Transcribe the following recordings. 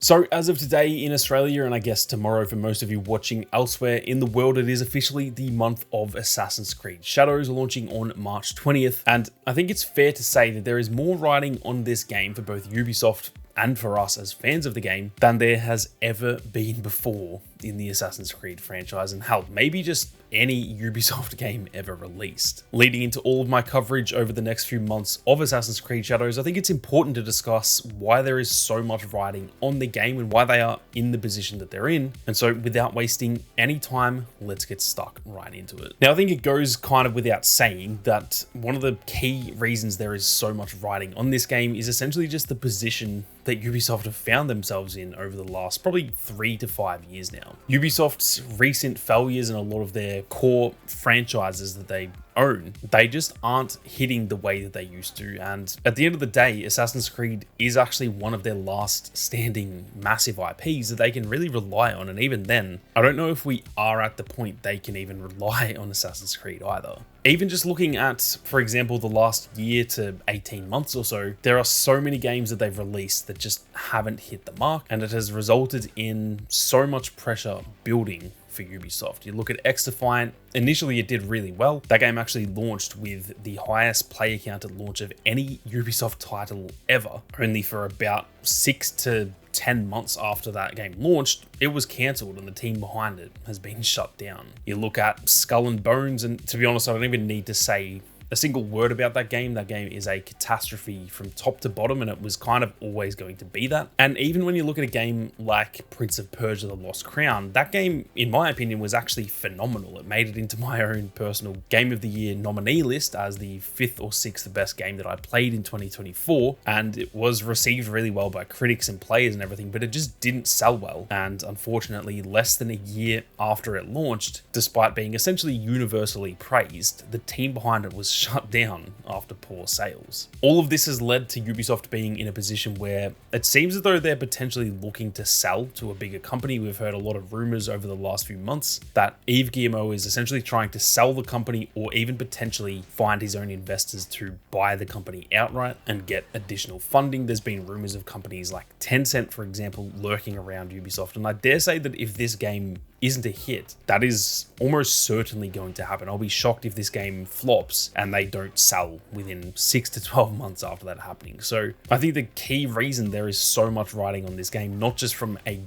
So as of today in Australia, and I guess tomorrow for most of you watching elsewhere in the world, it is officially the month of Assassin's Creed Shadows, launching on March 20th. And I think it's fair to say that there is more riding on this game for both Ubisoft and for us as fans of the game than there has ever been before in the Assassin's Creed franchise, and hell, maybe just any Ubisoft game ever released. Leading into all of my coverage over the next few months of Assassin's Creed Shadows, I think it's important to discuss why there is so much riding on the game and why they are in the position that they're in. And so without wasting any time, let's get stuck right into it. Now, I think it goes kind of without saying that one of the key reasons there is so much riding on this game is essentially just the position that Ubisoft have found themselves in over the last probably 3 to 5 years now. Ubisoft's recent failures in a lot of their core franchises that they own, they just aren't hitting the way that they used to. And at the end of the day, Assassin's Creed is actually one of their last standing massive IPs that they can really rely on. And even then, I don't know if we are at the point they can even rely on Assassin's Creed either. Even just looking at, for example, the last year to 18 months or so, there are so many games that they've released that just haven't hit the mark, and it has resulted in so much pressure building for Ubisoft. You look at X-Defiant, initially it did really well. That game actually launched with the highest player count at launch of any Ubisoft title ever. Only for about 6 to 10 months after that game launched, it was cancelled and the team behind it has been shut down. You look at Skull and Bones, and to be honest, I don't even need to say a single word about that game. That game is a catastrophe from top to bottom, and it was kind of always going to be that. And even when you look at a game like Prince of Persia: The Lost Crown, that game, in my opinion, was actually phenomenal. It made it into my own personal Game of the Year nominee list as the 5th or 6th best game that I played in 2024, and it was received really well by critics and players and everything, but it just didn't sell well. And unfortunately, less than a year after it launched, despite being essentially universally praised, the team behind it was shut down after poor sales. All of this has led to Ubisoft being in a position where it seems as though they're potentially looking to sell to a bigger company. We've heard a lot of rumors over the last few months that Yves Guillemot is essentially trying to sell the company, or even potentially find his own investors to buy the company outright and get additional funding. There's been rumors of companies like Tencent, for example, lurking around Ubisoft, and I dare say that if this game isn't a hit, that is almost certainly going to happen. I'll be shocked if this game flops and they don't sell within 6 to 12 months after that happening. So I think the key reason there is so much riding on this game, not just from a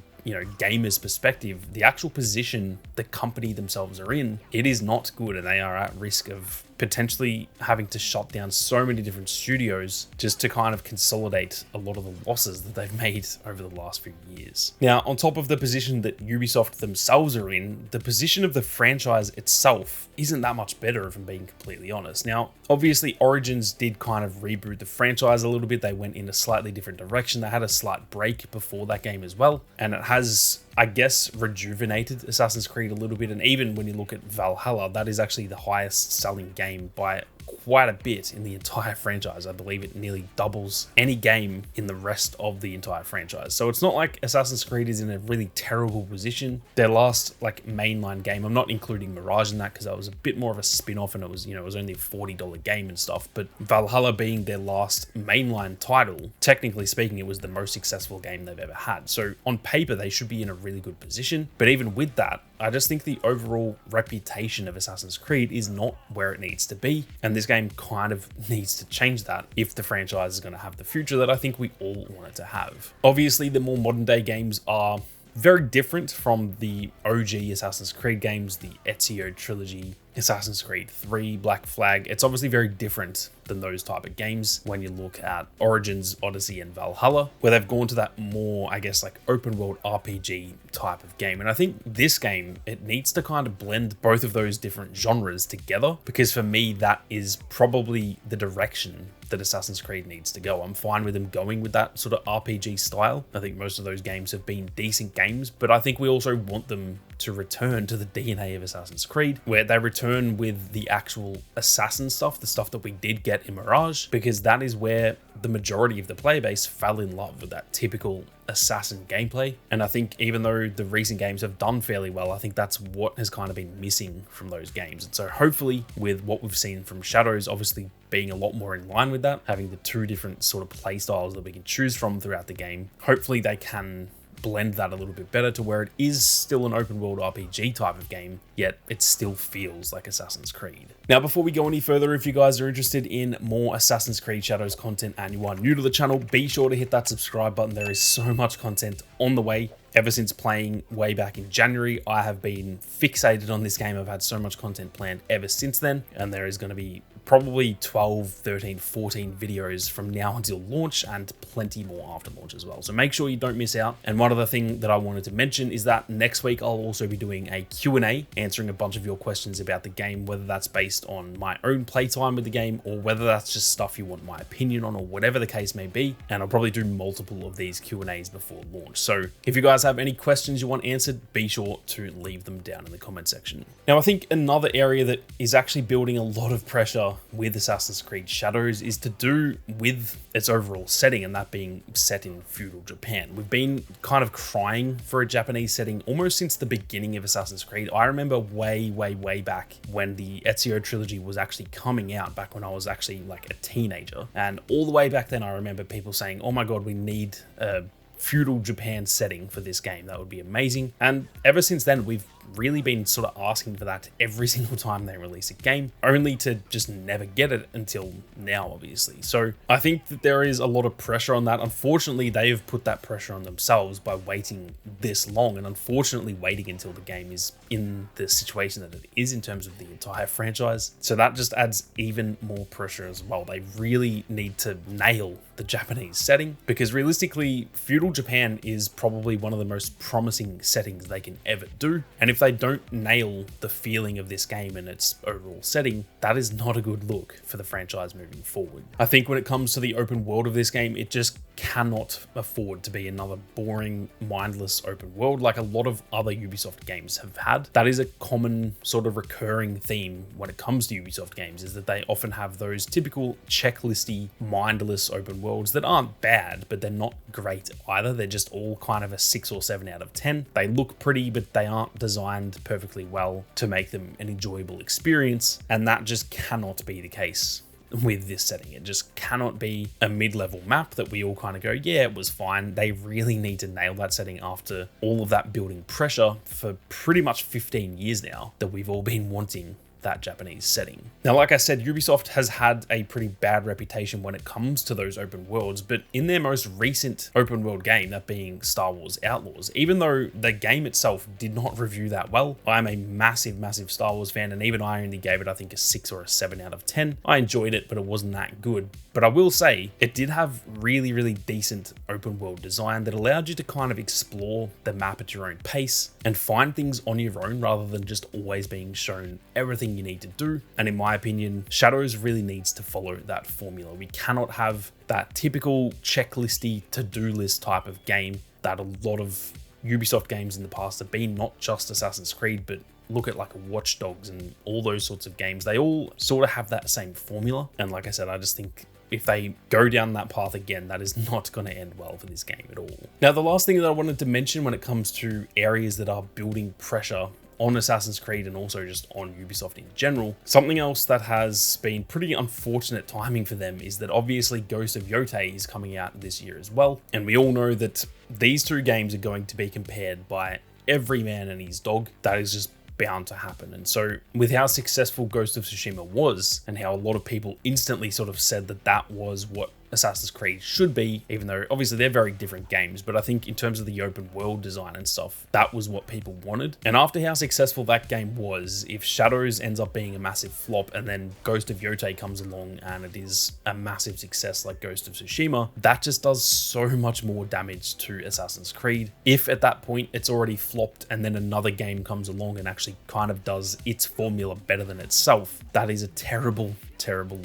gamer's perspective, the actual position the company themselves are in, it is not good, and they are at risk of potentially having to shut down so many different studios just to kind of consolidate a lot of the losses that they've made over the last few years. Now, on top of the position that Ubisoft themselves are in, the position of the franchise itself isn't that much better, if I'm being completely honest. Now, obviously, Origins did kind of reboot the franchise a little bit. They went in a slightly different direction. They had a slight break before that game as well, and it has, I guess, rejuvenated Assassin's Creed a little bit. And even when you look at Valhalla, that is actually the highest selling game by quite a bit in the entire franchise. I believe it nearly doubles any game in the rest of the entire franchise. So it's not like Assassin's Creed is in a really terrible position. Their last mainline game, I'm not including Mirage in that because that was a bit more of a spin-off, and it was only a $40 game and stuff. But Valhalla being their last mainline title, technically speaking, it was the most successful game they've ever had. So on paper, they should be in a really good position. But even with that, I just think the overall reputation of Assassin's Creed is not where it needs to be, and this game kind of needs to change that if the franchise is going to have the future that I think we all want it to have. Obviously, the more modern day games are very different from the OG Assassin's Creed games, the Ezio trilogy, Assassin's Creed 3, Black Flag. It's obviously very different than those type of games when you look at Origins, Odyssey, and Valhalla, where they've gone to that more, I guess, open world RPG type of game. And I think this game, it needs to kind of blend both of those different genres together, because for me, that is probably the direction that Assassin's Creed needs to go. I'm fine with them going with that sort of RPG style. I think most of those games have been decent games, but I think we also want them to return to the DNA of Assassin's Creed, where they return with the actual assassin stuff, the stuff that we did get in Mirage, because that is where the majority of the player base fell in love with that typical assassin gameplay. And I think even though the recent games have done fairly well, I think that's what has kind of been missing from those games. And so hopefully with what we've seen from Shadows, obviously being a lot more in line with that, having the two different sort of play styles that we can choose from throughout the game, hopefully they can blend that a little bit better to where it is still an open world RPG type of game, yet it still feels like Assassin's Creed. Now, before we go any further, if you guys are interested in more Assassin's Creed Shadows content and you are new to the channel, be sure to hit that subscribe button. There is so much content on the way. Ever since playing way back in January, I have been fixated on this game. I've had so much content planned ever since then, and there is going to be probably 12, 13, 14 videos from now until launch, and plenty more after launch as well. So make sure you don't miss out. And one other thing that I wanted to mention is that next week I'll also be doing a Q&A, answering a bunch of your questions about the game, whether that's based on my own playtime with the game or whether that's just stuff you want my opinion on or whatever the case may be. And I'll probably do multiple of these Q&As before launch. So if you guys have any questions you want answered, be sure to leave them down in the comment section. Now, I think another area that is actually building a lot of pressure with Assassin's Creed Shadows is to do with its overall setting, and that being set in feudal Japan. We've been kind of crying for a Japanese setting almost since the beginning of Assassin's Creed. I remember way back when the Ezio trilogy was actually coming out, back when I was actually like a teenager. And all the way back then, I remember people saying, oh my God, we need a feudal Japan setting for this game. That would be amazing. And ever since then, we've really been sort of asking for that every single time they release a game, only to just never get it until now, obviously. So I think that there is a lot of pressure on that. Unfortunately, they have put that pressure on themselves by waiting this long, and unfortunately waiting until the game is in the situation that it is in terms of the entire franchise. So that just adds even more pressure as well. They really need to nail the Japanese setting, because realistically, feudal Japan is probably one of the most promising settings they can ever do. And if they don't nail the feeling of this game and its overall setting, that is not a good look for the franchise moving forward. I think when it comes to the open world of this game, it just cannot afford to be another boring, mindless open world like a lot of other Ubisoft games have had. That is a common sort of recurring theme when it comes to Ubisoft games, is that they often have those typical checklisty, mindless open worlds that aren't bad, but they're not great either. They're just all kind of a 6 or 7 out of 10. They look pretty, but they aren't designed perfectly well to make them an enjoyable experience, and that just cannot be the case with this setting. It just cannot be a mid-level map that we all kind of go, yeah, it was fine. They really need to nail that setting after all of that building pressure for pretty much 15 years now that we've all been wanting that Japanese setting. Now, like I said, Ubisoft has had a pretty bad reputation when it comes to those open worlds, but in their most recent open world game, that being Star Wars Outlaws, even though the game itself did not review that well, I'm a massive Star Wars fan, and even I only gave it, I think, a 6 or a 7 out of 10. I enjoyed it, but it wasn't that good. But I will say, it did have really decent open world design that allowed you to kind of explore the map at your own pace and find things on your own rather than just always being shown everything you need to do. And in my opinion, Shadows really needs to follow that formula. We cannot have that typical checklisty to-do list type of game that a lot of Ubisoft games in the past have been, not just Assassin's Creed, but look at like Watch Dogs and all those sorts of games. They all sort of have that same formula. And like I said, I just think if they go down that path again, that is not going to end well for this game at all. Now, the last thing that I wanted to mention when it comes to areas that are building pressure on Assassin's Creed and also just on Ubisoft in general, something else that has been pretty unfortunate timing for them is that obviously Ghost of Yotei is coming out this year as well. And we all know that these two games are going to be compared by every man and his dog. That is just bound to happen. And so with how successful Ghost of Tsushima was, and how a lot of people instantly sort of said that that was what Assassin's Creed should be, even though obviously they're very different games, but I think in terms of the open world design and stuff, that was what people wanted. And after how successful that game was, if Shadows ends up being a massive flop and then Ghost of Yotei comes along and it is a massive success like Ghost of Tsushima, that just does so much more damage to Assassin's Creed. If at that point it's already flopped and then another game comes along and actually kind of does its formula better than itself, that is a terrible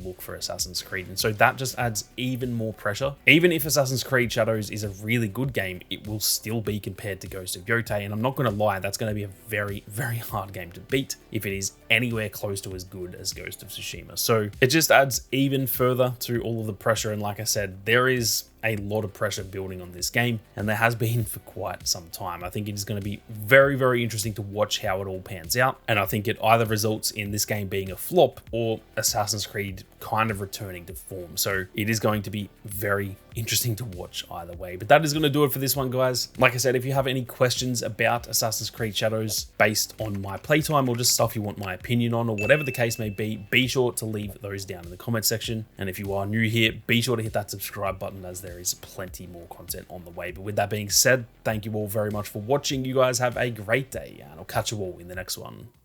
look for Assassin's Creed. And so that just adds even more pressure. Even if Assassin's Creed Shadows is a really good game, it will still be compared to Ghost of Yotei. And I'm not going to lie, that's going to be a very hard game to beat if it is anywhere close to as good as Ghost of Tsushima. So it just adds even further to all of the pressure. And like I said, there is a lot of pressure building on this game, and there has been for quite some time. I think it is going to be very, very interesting to watch how it all pans out, and I think it either results in this game being a flop or Assassin's Creed kind of returning to form. So it is going to be very interesting to watch either way. But that is going to do it for this one, guys. Like I said, if you have any questions about Assassin's Creed Shadows based on my playtime or just stuff you want my opinion on or whatever the case may be sure to leave those down in the comment section. And if you are new here, be sure to hit that subscribe button, as there is plenty more content on the way. But with that being said, thank you all very much for watching. You guys have a great day, and I'll catch you all in the next one.